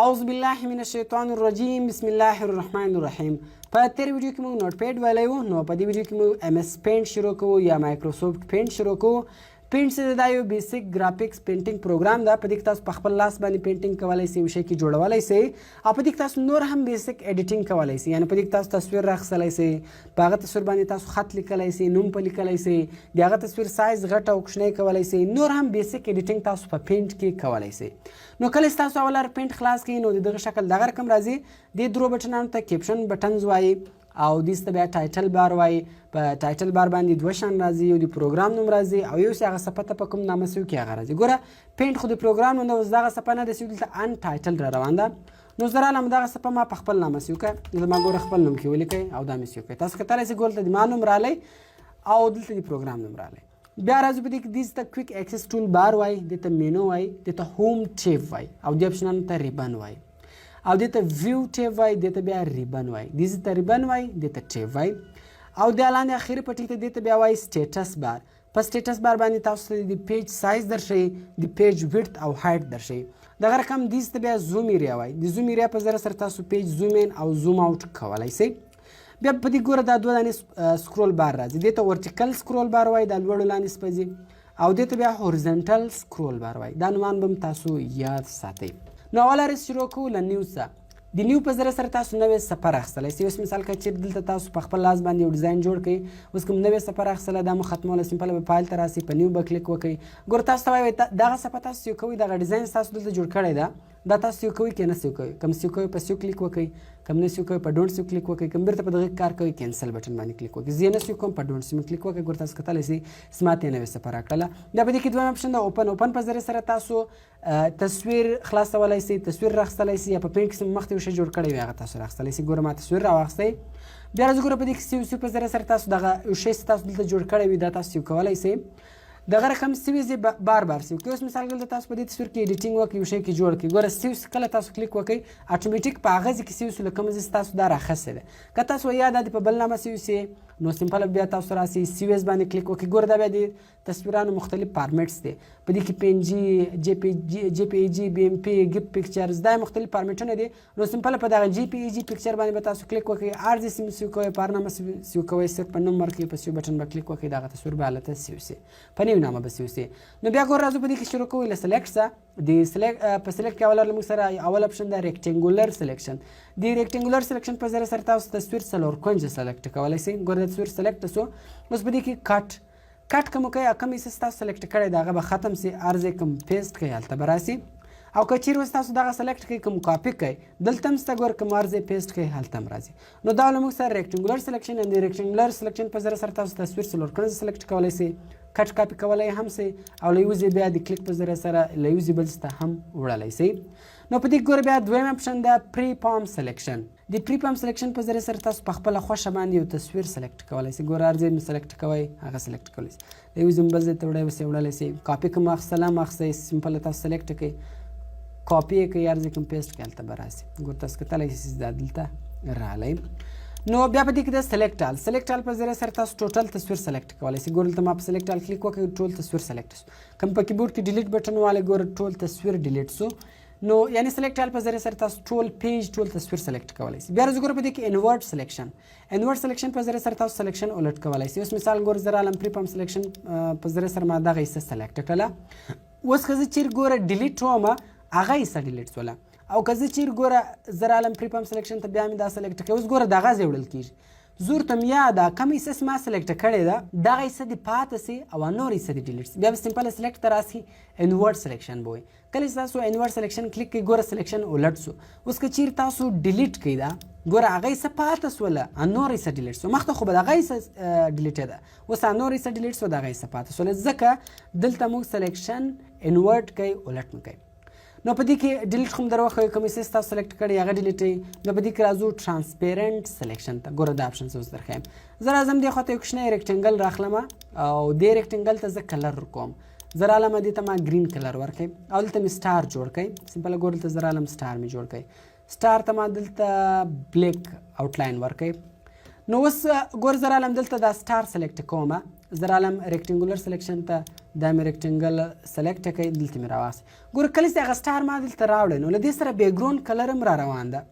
اعوذ بالله من الشیطان الرجیم بسم الله الرحمن الرحیم. په تیر ویډیو کې موږ نوټ پیډ ویلی وو، نو په دې ویډیو کې موږ ایم ایس پینټ شروع کوو یا مایکروسافټ پینټ شروع کوو. پینټ چې دا یو بیسیک ګرافیکس پینټینګ پروګرام ده. په دې کې تاسو په خپل لاس باندې پینټینګ کولی شئ، یو شی کې جوړولی شئ، او په دې کې تاسو نور هم بیسیک ایډیټینګ کولی شئ. یعنې په دې کې تاسو تصویر راخیستلی شئ، په هغه تصویر باندې تاسو خط لیکلی شئ، نوم په لیکلی شئ، د هغه تصویر سایز غټ او کوچنی کولی شئ، نور هم بیسیک ایډیټینګ تاسو په پینټ کې کولی شئ. نو کله چې تاسو اول پینټ خلاص کړئ نو د دغه شکل دغه رقم راځي. دې درو بټنانو ته کیپشن بټنز وایي او دې ته بیا ټایټل بار وایي. په ټایټل بار باندې دوه شان راځي، یو د پروګرام نوم راځي او یو چې هغه صفحه ته په کوم نامه سوي کې هغه راځي. ګوره پینټ خو د پروګرام نوم ده، اوس دغه صفحه نه ده چې دلته ان ټایټل را روان ده. نو زه راغلم دغه صفحه ما په خپل نامه سوي کړه. زما ګوره خپل نوم کې ولیکئ او دا مې سوي کړئ. تاسو کتلی شئ ګوره د ما نوم راغلی او دلته د پروګرام نوم راغلی. بیا راځو په دې کې دې ته کویک اکسس ټول بار وایي، دې ته مینو وایي، دې ته هوم ټیب وایي او دې اپشنانو ته ریبن وایي او دې ته ویو ټیب وایي، دې ته بیا ریبن وایي، دې ته ریبن وایي، دې ته ټیب وایي او د لاندې اخري پټي ته دې ته بیا وایي سټیټس بار. په سټیټس بار باندې تاسو ته د پیج سایز درښیي، د پیج ویډت او هایټ درښیي. دغه رقم دې ته بیا زوم ایریا وایي. د زوم ایریا په ذریعه سره تاسو پیج زوم ان او زوم اوټ کولی شئ. بیا په دې ګوره دا دوه دانې سکرول بار راځي. دې ته ورټیکل سکرول بار وایي، دا لوړو لاندې سپځي، او دې ته بیا هورزنټل سکرول بار وایي. دا نومان به تاسو یاد ساتئ. نو اول رس شروع کوو له نیو څخه. د نیو په ذریعه سره تاسو نوې صفحه راخیستلی شئ. اوس مثال که چیرې دلته تاسو په خپل لاس باندې یو ډیزاین جوړ کړئ، اوس کوم نوې صفحه راخیستله دا مو ختموله، سمپل به فایل ته راسئ، په نیو به کلیک وکړئ. ګوره تاسو ته وایي دغه صفحه تاسو سیو کوئ، دغه ډیزاین تاسو دلته جوړ کړی ده، دا تاسو سیو کوئ که نه سیو کوئ. کم سیو کوئ په سیو کلیک وکړئ، کم نه سیو کوئ په ډونټ سیو کلیک وکړئ، کم بیرته په دغه کار کوئ کینسل بټن باندې کلیک وکړئ. زه یې نه سیو کوم په ډونټ سیو کلیک وکړئ. ګوره تاسو کتلی شئ زما ته یې نوې صفحه راکړله. بیا په دې کې دویم اپشن ده اوپن. اوپن په ذریعه سره تاسو تصویر خلاصولی شئ، تصویر راخیستلی شئ، یا په پینټ کې مخکې یو شی جوړ کړی وي هغه تاسو راخیستلی شئ. ګوره ما تصویر راواخیستی. بیا راځو ګوره په دې کې سیو په ذریعه سره تاسو دغه یو شی چې تاسو دلته جوړ کړی وي دا تاسو سیو کولی شئ. دغه رقم سیو بار بار سیو کړئ. اوس مثال دلته تاسو په دې تصویر کې ایډیټینګ وکړئ، یو شی کې جوړ کړئ. ګوره سیو کله تاسو کلیک وکړئ اټومیټیک په هغه ځای کې سیو سو لکه مزه تاسو دا راخیستی ده. که تاسو یا دا په بل نامه سیو سي نو سمپل بیا تاسو راسئ سیویز باندې کلیک وکړئ. ګوره دا بیا د تصویرانو مختلف فارمیټس دي. په دې کې پی ان جي، جی پی ای جي، بی ام پی، ګیف پکچرز، دا مختلف فارمیټونه دي. نو سمپل په دغه جی پی ای جي پکچر باندې به تاسو کلیک وکړئ، هر ځای سیو کوئ، په هر نامه سیو کوئ، صرف په نوم ورکړئ، په سیو بټن به کلیک وکړئ، دغه تصویر به هلته سیو سي، په نوي نامه به سیو سي. نو بیا ګوره راځو په دې کې شروع کوو له سلیکټ څخه. د په سلیکټ کې اوله موږ سره اول اپشن ده ریکټینګولر سلیکشن. د ریکټینګولر سلیکشن په ذریعه سره تاسو تصویر څلور کونجه سلیکټ کولی شئ. ګوره د تصویر سلیکټ شو. اوس په دې کې کټ کوم کوئ، کوم حصه تاسو سلیکټ کړی د هغه به ختم سي، هر ځای کوم پیسټ کوئ هلته به راسي. او که چیرې اوس تاسو دغه سلیکټ کوئ کوم کاپي کوئ دلته هم شته، ګوره کوم هر ځای پیسټ کوئ هلته هم راځي. نو دا له موږ سره ریکټینګولر سلیکشن. د ریکټینګولر سلیکشن په ذریعه سره تاسو تصویر څلور کونجه سلیکټ کولی شئ، کټ کاپي کولی هم شئ، او له یو ځای بیا د کلیک په ذریعه سره له یو ځای بل څه ته هم وړلی شئ. نو په دې ګوره بیا دویم اپشن ده پری پام سلیکشن. د پری پام سلیکشن په ذریعه سره تاسو په خپله خوښه باندې یو تصویر سلیکټ کولی شئ. ګوره هر ځای مو سلیکټ کوئ هغه سلیکټ کولی شئ، له یو ځای بل ځای ته وړلی شئ. کاپي کوم اخیستل هم اخیستی، سمپل تاسو سلیکټ کړئ، کاپي یې کړئ، هر ځای کوم پیسټ کړئ هلته به راسي. ګوره تاسو کتلی شئ دا دلته راغلی. نو بیا په دې کې د سلیکټ آل. سلیکټ آل په ذریعه سره تاسو ټوټل تصویر سلیکټ کولی شئ. ګوره دلته ما په سلیکټ آل کلیک وکړئ، ټول تصویر سلیکټ شو. کوم په کیبورډ کې ډیلیټ بټن والی ګوره ټول تصویر ډیلیټ شو. نو یعنی سلیکټ آل په ذریعه سره تاسو ټول پیج ټول تصویر سلیکټ کولی شئ. بیا راځو ګوره په دې کې انورټ سلیکشن. انورټ سلیکشن په ذریعه سره تاسو سلیکشن الټ کولی شئ. اوس مثال ګوره زه راغلم پری پام سلیکشن په ذریعه سره ما دغه حصه سلیکټ کړله. اوس که زه چیرې ګوره ډیلیټ وم هغه حصه ډیلیټ شوله، او که زه چیرې ګوره زه راغلم پری پام سلیکشن ته بیا مې دا سلیکټ کړی. اوس ګوره دغه ځای وړل کېږي. زه ورته م یا دا کوم حصه چې ما سلیکټ کړې ده دغه حصه دې پاته سي او نور حصه دې ډیلیټ سي. بیا به سمپل سلیکټ ته راسي، انورټ سلیکشن به وایي. کله چې تاسو انورټ سلیکشن کلیک کړئ ګوره سلیکشن الټ سو. اوس که چیرې تاسو ډیلیټ کړئ دا ګوره هغه حصه پاته سوله، نور حصه ډیلیټ سو. مخته خو به دغه حصه ډیلیټ ده، اوس نور حصه ډیلیټ سو، دغه حصه پاته سوله، ځکه دلته موږ سلیکشن انورټ کوئ الټ مو کوئ. نو په دې کې ډیلیټ خو م در وښیو، کوم حصې تاسو سلیکټ کړئ هغه ډیلیټ کړئ. نو په دې کې راځو ټرانسپیرنټ سلیکشن ته. ګوره دا اپشن زه اوس درښیم. زه راځم دې خواته یو کوچنی ریکټینګل راخلم او دې ریکټینګل ته زه کلر ورکوم. زه راغلم دې ته ما ګرین کلر ورکړئ او دلته مې سټار جوړ کړئ. سمپله ګوره دلته زه راغلم سټار مې جوړ کړئ. سټار ته ما دلته بلیک آوټلاین ورکړئ. نو اوس ګوره زه راغلم دلته دا سټار سلیکټ کوم. زه راغلم ریکټینګولر سلیکشن ته، دا مې ریکټنګل سلیکټ کړئ دلته مې راواخیست ګوره کله چې هغه سټار ما دلته راوړی نو له دې سره بیکګراوند کلر هم را روان ده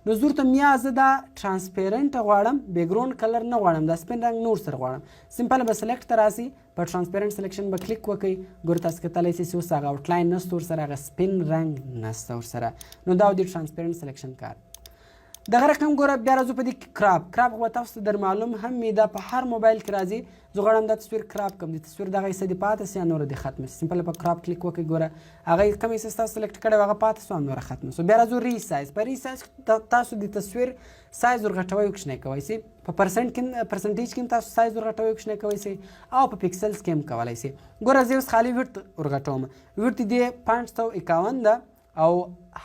نو زه ورته بیا زه دا ټرانسپیرنټ غواړم بیکګراوند کلر نه غواړم دا سپین رنګ نور سره غواړم سمپل به سلیکټ ته راسي په ټرانسپیرنټ سلیکشن به کلیک وکړئ ګوره تاسو کتلی سئ چې اوس هغه آوټلاین نشته ورسره هغه سپین رنګ نشته ورسره نو دا د ټرانسپیرنټ سلیکشن کار دغه رقم ګوره بیا راځو په دې کې کراپ به تاسو ته در معلوم هم وي دا په هر موبایل کې راځي زه غواړم دا تصویر کراپ کړم د تصویر دغه حصه دې پاتې سي یا نوره دې ختمه سي سمپل په کراپ کلیک وکړئ ګوره هغه کوم حصه تاسو سلیکټ کړی هغه پاتې سو هم نوره ختمه سو بیا راځو ریسایز په ریسایز تاسو د تصویر سایز ورغټوئ او کوچنی کوئ سي په پرسنټیج کې تاسو سایز ورغټوئ او کوچنی کوئ سي او په پکسلز کې هم کولی سي ګوره زه اوس خالي ویډت ورغټوم ویډت دې 551 ده او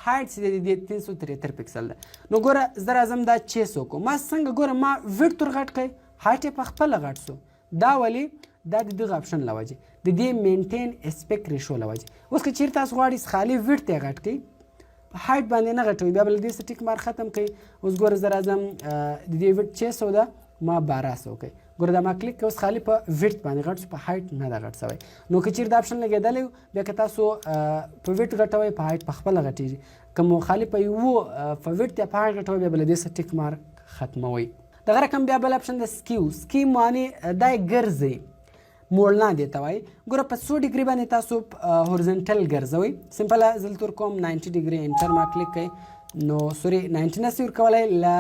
هایټ چې د 373 پکسل ده نو ګوره زه راځم دا 600 کوم ما څنګه ګوره ما ویډت ورغټ کړی هایټ یې په خپله غټ سو دا ولې دا د دغه اپشن له وجې د دې مینټین اسپیکټ ریشو له وجې اوس که چیرې تاسو غواړئ خالي ویډت یې غټ کړئ په هایټ باندې نه غټوئ بیا به له دې څه ټیک مار ختم کړئ اوس ګوره زه راځم د دې ویډت 600 ده ما 1200 کوئ ګوره دا ما کلیک اوس خالي په ویډت باندې غټ شو په هایټ نه ده غټ سوی نو که چیرې دا اپشن لګېدلی بیا که تاسو په ویډت غټوئ په هایټ په خپله غټېږي که مو خالي په یو په ویډت یا په هایټ غټوئ بیا به له دې څه ټیک مارک ختموئ دغه رقم بیا بل اپشن د سکیو معنی دا یې ګرځئ موړنا دې ته وایي ګوره په 100 ډیګري باندې تاسو هورزنټل ګرځوئ سمپله زه دلته ورکوم 90 ډیګري انټر ما کلیک کوئ نو سوري 90 نسي ورکولی له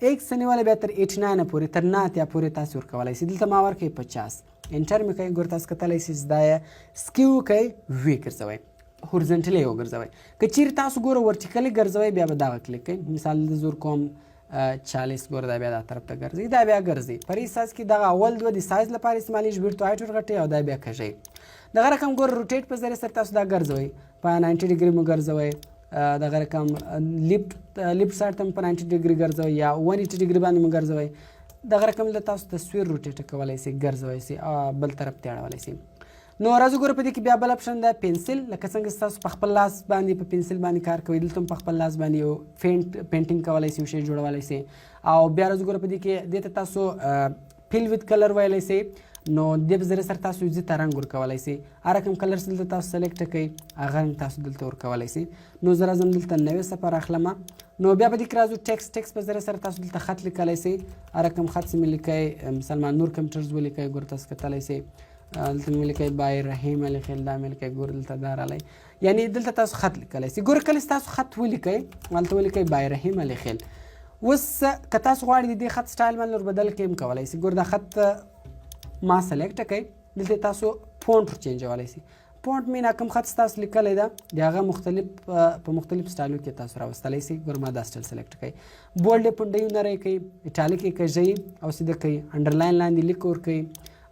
ایکس نیولی بیا تر 89 پورې تر 90 پورې تاسو ورکولی سي دلته ما ورکوئ 50 انټر مې کوئ ګوره تاسو کتلی سي چې دا یې سکیو کوئ وی ګرځوئ هورزنټلی یې وګرځوئ که چیرې تاسو ګوره ورټیکلي ګرځوئ بیا به دغه کلیک کوئ مثال د زه ورکوم 40 ګوره دا بیا دا طرف ته ګرځي دا بیا ګرځي په ریسایز کې دغه اول دوه د سایز لپاره استعمالیږي ویډت او هایټ ورغټئ او دا بیا کږئ دغه رقم ګوره روټیټ په ذریعه سره تاسو دا ګرځوئ په 90 ډیګري مو ګرځوئ دغه رقم لیفټ سایډ ته هم په 90 ډیګري ګرځوئ یا 180 ډیګري باندې مو ګرځوئ دغه رقم له تاسو تصویر روټیټ کولی سئ ګرځوئ سي بل طرف ته اړولی سي نو راځو ګوره په دې کې بیا بل اپشن ده پنسل لکه څنګه چې تاسو په خپل لاس باندې په پنسل باندې کار کوئ دلته هم په خپل لاس باندې یو پینټینګ کولی سئ یو شی جوړولی سئ او بیا راځو ګوره په دې کې دې ته تاسو فیل ویت کلر ویلی سئ نو دې په ذریعه سره تاسو ځي ته رنګ ورکولی سئ هر رقم کلر چې دلته تاسو سلیکټ کړئ هغه رنګ تاسو دلته ورکولی سئ نو زه راځم دلته نوې صفحه راخلمه نو بیا په دې کې راځو ټیکسټ په ذریعه سره تاسو دلته خط لیکلی سئ هر رقم خط چې مې لیکئ مثلا نور کمپیوټرز ولیکئ ګوره تاسو کتلی سئ دلته مې لیکئ بای رحیم لیکل دا مې لیکئ ګوره دلته دا رالی یعنې دلته تاسو خط لیکلی سئ ګوره کله چې تاسو خط ولیکئ هلته ولیکئ بای رحیم لیکل اوس که تاسو غواړئ د دې خط سټایل باندې ور بدل کړئ هم کولی سئ ګوره دا خط ما سلیکټ کړئ دلته تاسو فونټ ور چینجولی سئ فونټ مینا کوم خط تاسو لیکلی ده د هغه مختلف په مختلف سټایلو کې تاسو راوستلی سئ ګوره ما دا سټایل سلیکټ کړئ بولډ یې پنډۍ نری کړئ ایټالیک یې کږئ او سیده کړئ انډرلاین لاندې لیک ورکړئ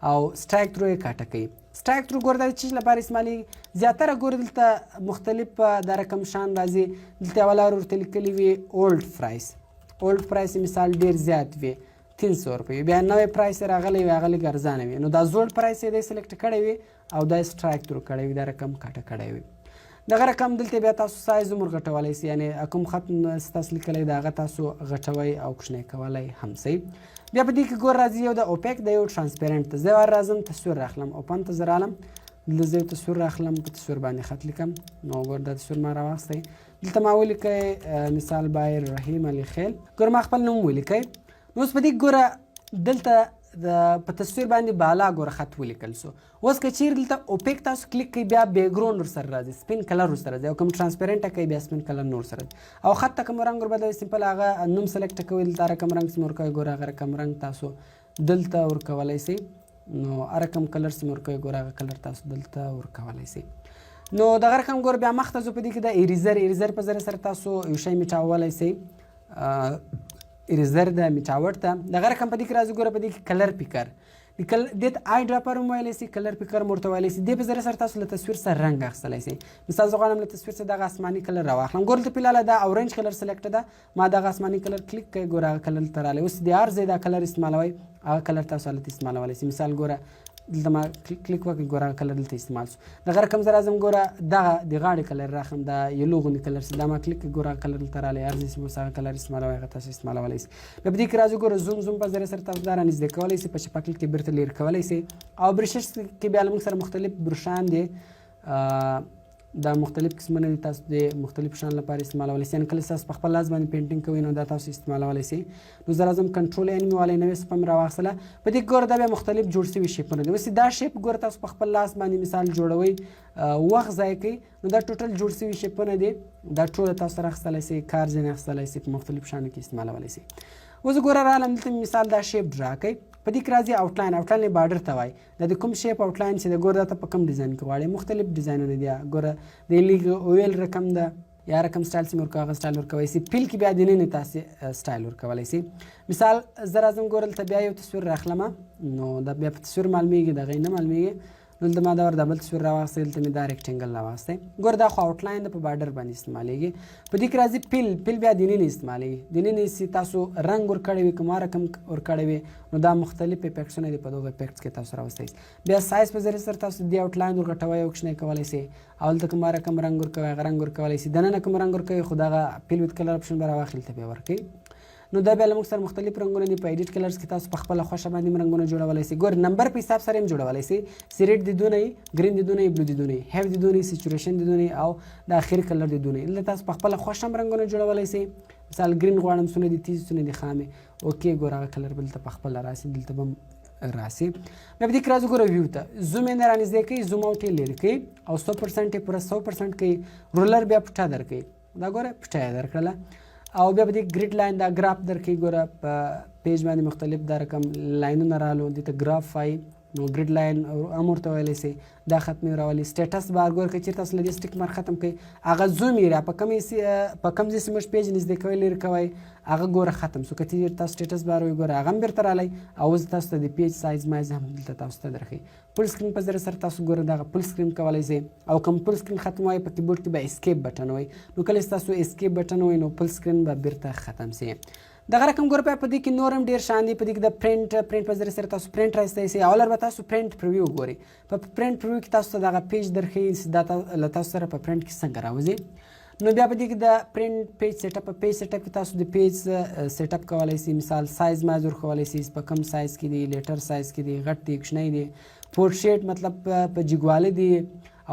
او سټرایک تھرو یې کاټه کوي سټرایک تھرو ګوره دا د چیز لپاره استعمالېږي زیاتره ګوره دلته مختلف دا رقم شان راځي دلته یوه لار ورته لیکلي وي اولډ پرایس مثال ډېر زیات وي 300 روپۍ بیا نوی پرایس یې راغلی وي هغه لږ ارزانه وي نو دا زوړ پرایس یې دی سلیکټ کړی وي او دا یې سټرایک تھرو کړی وي دا رقم کاټه کړی وي دغه رقم دلته بیا تاسو سایز هم ورغټولی سئ یعنې کوم خط ستاسو لیکلی د هغه تاسو غټوئ او کوچنی کولی هم سئ بیا په دې کې ګوره راځي یو د اوپیک د یو ټرانسپیرنټ ته زه راځم تصویر راخلم اوپن ته زه رالم دلته زه یو تصویر راخلم په تصویر باندې خط لیکم نو ګوره دا تصویر ما راواخیستی دلته ما ولیکئ مثال بای رحیم علي خیل ګوره ما خپل نوم ولیکئ نو اوس په دې ګوره دلته په تصویر باندې بالا ګوره خط ولیکل سو اوس که چیرې دلته اوپیک تاسو کلیک کوئ بیا بیکګراوند ورسره راځي سپین کلر ورسره راځي او کوم ټرانسپیرنټه کوئ بیا سپین کلر نور سره او خط ته کوم رنګ وربدلوئ سمپل هغه نوم سلیکټ کوئ دلته هر کوم رنګ چې مې ورکوئ ګوره هغه رقم رنګ تاسو دلته ورکولی سئ نو هر کوم کلر چې مې ورکوئ ګوره هغه کلر تاسو دلته ورکولی سئ نو دغه رقم ګوره بیا مخته ځو په دې کې د ایریزر په ذریعه سره تاسو یو شی میټاولی سئ ایریزر د میټاوټ ته دغه رقم په دې کې راځي ګوره په دې کې کلر پیکر دې ته آی ډراپر هم ویلی سي کلر پیکر هم ورته ویلی سي دې په ذریعه سره تاسو له تصویر سره رنګ اخیستلی سئ مثال زه غواړم له تصویر څخه دغه اسماني کلر راواخلم ګوره دلته فلحاله دا اورنج کلر سلیکټ ده ما دغه اسماني کلر کلیک کوئ ګوره هغه کلر ته رالی اوس د هر ځای دا کلر استعمالوئ هغه کلر تاسو هلته استعمالولی سئ مثال ګوره دلته ما کلیک وکړئ ګوره هغه کلر دلته استعمال شو دغه رقم زه راځم ګوره دغه د غاړې کلر راخلم دا یلو غوندې کلر سي دا ما کلیک کړئ ګوره هغه کلر دلته راغلی هر ځای چې اوس هغه کلر استعمالوئ هغه تاسو استعمالولی سئ بیا په دې کې راځو ګوره زوم په ذریعه سره تاسو دا رانږدې کولی سئ په چپه کلیک کې بیرته لرې کولی سئ او برشش کې بیا له موږ سره مختلف برشان دي دا مختلف قسمونه دي تاسو د مختلف شان لپاره استعمالولی سئ یعنې کله تاسو په خپل لاس باندې پینټینګ کوئ نو دا تاسو استعمالولی سئ نو زه راځم کنټرول این مې والی نوې صفحه مې راواخیستله په دې کې ګوره دا بیا مختلف جوړ شوي شیپونه دي اوس دا شیپ ګوره تاسو په خپل لاس باندې مثال جوړوئ وخت ضایع کوئ نو دا ټوټل جوړ شوي شیپونه دي دا ټوله تاسو راخیستلی سئ کار ځینې اخیستلی سئ په مختلف شانو کې استعمالولی سئ اوس ګوره راغلم دلته مثال دا شیپ ډرا کوئ په دې کې راځي آوټلاین یې بارډر ته وایي دا د کوم شیپ آوټلاین چې د ګوره دا ته په کوم ډیزاین کې غواړئ مختلف ډیزاینونه دي ګوره د لیګ اویل رقم ده یا رقم سټایل چې مې ورکوه هغه سټایل ورکولی سي پیل کې بیا دننه تاسې سټایل ورکولی سي مثال زه راځم ګوره دلته بیا یو تصویر راخلمه نو دا بیا په تصویر معلومیږي دغه یې نه معلومیږي نو دلته ما دا ور بل تصویر راواخیستی دلته مې دا ریکټینګل راواخیستی ګوره دا خو آوټلاین ده په بارډر باندې استعمالیږي په دې کې راځي پیل بیا دننه استعمالیږي دننه چې تاسو رنګ ورکړی وي کوم رقم ورکړی وي نو دا مختلف افیکټسونه دي په دغه افیکټس کې تاسو راوستی بیا سایز په ذریعه سره تاسو دې آوټلاین ورغټوئ او کوچنی کولی سئ او دلته کوم رقم رنګ ورکوئ هغه رنګ ورکولی سئ دننه کوم رنګ ورکوئ خو دغه پیل ویت کلر اپشن به راواخلي دلته بیا ورکوئ نو دا بیا له موږ سره مختلف رنګونه دي په ایډیټ کلرز کې تاسو په خپله خوښه باندې هم رنګونه جوړولی سئ ګور نمبر په حساب سره هم جوړولی سئ ریډ د دونه یي ګرین د دونه یي بلو د دونه یي هیو د دونه یي سچوریشن د دونه یي او د اخري کلر د دونه یي دلته تاسو په خپله خوښه هم رنګونه جوړولی سئ مثال ګرین غواړم څونه دي تیز څونه دي خامې اوکې ګوره هغه کلر به دلته په خپله راسي دلته به هم راسي بیا په دې کې راځو ګوره ویو ته زوم یې نه رانږدې کوئ زوم آوټ یې لرې کوئ او 100% یې پوره 100% کوئ رولر بیا پټه درکوئ دا ګوره پټه یې درکړله او بیا به دې ګریډ لاین دا ګراف درکوي ګوره په پیج باندې مختلف دا رقم لاینونه رالو دې ته ګراف وایي نو ګریډ لاین هم ورته ویلی سئ دا ختمې راولي سټیټس بار ګوره که چېرته تاسو له دې سټیک مار ختم کوئ هغه زوم یې په کوم ځای چې موږ پیج نږدې کوئ لرې کوئ هغه ګوره ختم سو که چېرته تاسو سټیټس بار وایي ګوره هغه هم بیرته رالی او اوس تاسو ته د پیج سایز مایز هم دلته تاسو ته درښي فل سکرین په ذریعه سره تاسو ګوره دغه فل سکرین کولی سئ او کوم فل سکرین ختم وایي په کیبورډ کې به اسکیپ بټن وایي نو کله چې تاسو اسکیپ بټن وایي نو فل سکرین به بیرته ختم سي دغه رقم ګوره په دې کې نور هم ډېر شان دي په دې کې د پرنټ په ذریعه سره تاسو پرنټ راایستی سئ اول به تاسو پرنټ پریویو ګورئ په پرنټ پریویو کې تاسو ته دغه پیج درښیي چې دا له تاسو سره په پرنټ کې څنګه راوځي نو بیا په دې کې د پرنټ پیج سیټ اپ کې تاسو د پیج سیټ اپ کولی سئ مثال سایز مایز ورښولی سئ په کم سایز کې دی لیټر سایز کې دی غټ دی کوچنی دی پورټریټ مطلب په جګوالی دی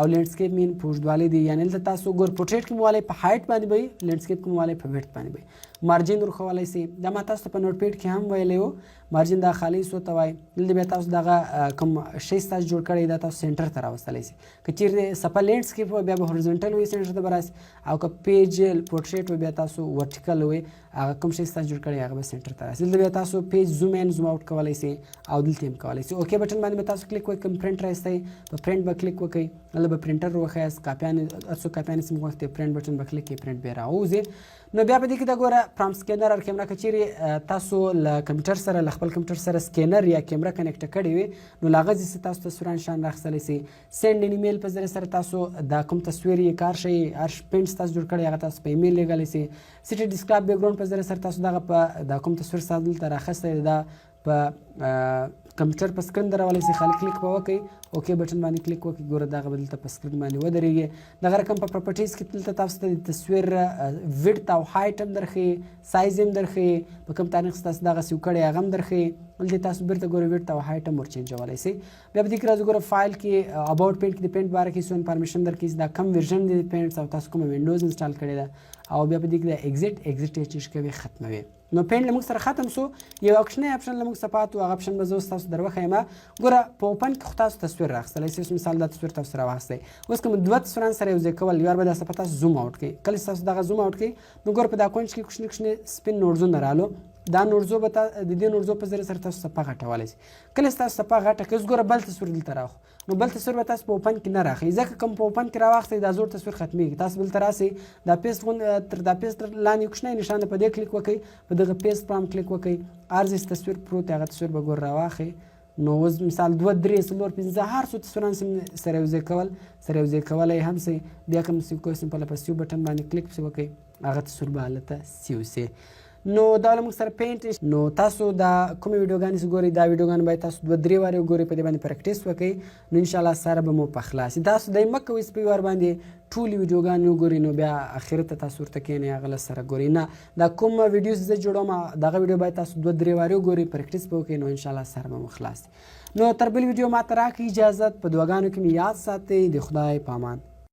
او لینډسکیپ مین په اوږدوالي دی یعنې دلته تاسو ګور پورټریټ کې مو والی په هایټ باندې به وي لینډسکیپ کې مو والی په ویډت باندې به وي مارجین ورښولی سئ دا ما تاسو ته په نوټ پیډ کې هم ویلی و مارجین دا خالي څو ته وایي دلته بیا تاسو دغه کوم شی تاسو جوړ کړی دا تاسو سینټر ته راوستلی سئ که چیرې صفحه لینډسکیپ وي بیا به هورزنټل وي سینټر ته به راسي او که پیج پورټریټ وي بیا تاسو ورټیکل وي هغه کوم شی تاسو جوړ کړی هغه به سینټر ته راسي دلته بیا تاسو پیج زوم ان زوم آوټ کولی سئ او دلته هم کولی سئ اوکې بټن باندې به تاسو کلیک وکړئ کوم پرنټ راایستی په پرنټ به کلیک وکړئ هلته به پرنټر وښیاست کاپیانې هر څوک کاپیانې چې موږ وخت پرنټ بټن به کلیک کړئ پرنټ بیا راوځي نو بیا په دې کې د ګوره فرام سکینر او کیمرا که چیرې تاسو له کمپیوټر سره له خپل کمپیوټر سره سکینر یا کیمرا کنیکټ کړې وي نو له هغه ځای څخه تاسو تصویران شان راخیستلی سئ سینډ ان ایمیل په ذریعه سره تاسو دا کوم تصویر یې کار شی هر پینټ تاسو جوړ کړی هغه تاسو په ایمیل لیږلی سئ سیټي ډیسکټاپ بیکګراونډ په ذریعه سره تاسو دغه په دا کوم تصویر تاسو دلته راخیستی دا په کمپیوټر په سکرین دراولی سئ خالي کلیک به وکړئ اوکې بټن باندې کلیک وکړئ ګوره دغه به دلته په سکرین باندې ودرېږي دغه رقم په پراپرټیز کې دلته تاسو ته د تصویر ویډت او هایټ هم درښیي سایز هم درښیي په کوم تاریخ چې تاسو دغه سیو کړی هغه هم درښیي دلته تاسو بیرته ګوره ویډت او هایټ هم ورچینجولی سئ بیا په دې کې راځو ګوره فایل کې اباوټ پینټ کې د پینټ باره کې څو انفارمیشن درکوي چې دا کم ورژن دی د پینټس او تاسو کومه وینډوز انسټال کړې ده او بیا په دې کې د ایګزټ یې چې کوي ختموي نو پینټ له موږ سره ختم سو یو کوچنی اپشن له موږ څخه پاتې و هغه اپشن به زه اوس تاسو در وښیم ګوره په اوپن کې خو تاسو تصویر راخیستلی سئ مثال دا تصویر تاسو راواخیستی اوس کوم دوه تصویران سره یو ځای کول یو به دا صفحه تاسو زوم آوټ کړئ کله چې تاسو دغه زوم آوټ کړئ نو ګوره په دا کونج کې کوچني کوچني سپین نورزونه رالو دا نورزو به د دې نورزو په ذریعه سره تاسو صفحه غټولی سئ کله چې تاسو صفحه غټه کړئ اوس ګوره بل تصویر دلته راخو نو بل تصویر به تاسو په اوپن کې نه راخلي ځکه کوم په اوپن کې راواخیستی دا زوړ تصویر ختمیږي تاسو دلته راسئ دا پیسټ تر دا پیسټ لاندې کوچنی نشان ده په دې کلیک وکړئ په دغه پیسټ په هم کلیک وکړئ هر ځای تصویر پروت دی هغه تصویر به ګوره راواخلئ نو اوس مثال 2 3 4 5 هر څو تصویران سره یو ځای کولی هم سئ بیا کوم سیو کوئ سمپل په سیو بټن باندې کلیک پسې وکړئ هغه تصویر به هلته سیو سي نو دا له موږ سره پینټ نو تاسو دا کومې ویډیوګانې چې ګورئ دا ویډیوګانې باید تاسو 2-3 وارې وګورئ په دې باندې پریکټیس وکړئ نو انشاءالله سره به مو په خلاص تاسو دای مه کوئ سپی وار باندې ټولې ویډیوګانې وګورئ نو بیا اخر ته تاسو ورته کښېنئ هغه له سره ګورئ نه دا کوم ویډیو چې زه جوړوم دغه ویډیو باید تاسو 2-3 وارې وګورئ پریکټیس به وکړئ نو انشاءالله سره به مو خلاص نو تر بل ویډیو ماته راکړئ اجازت په دعاګانو کې مې یاد ساتئ د خدای په امان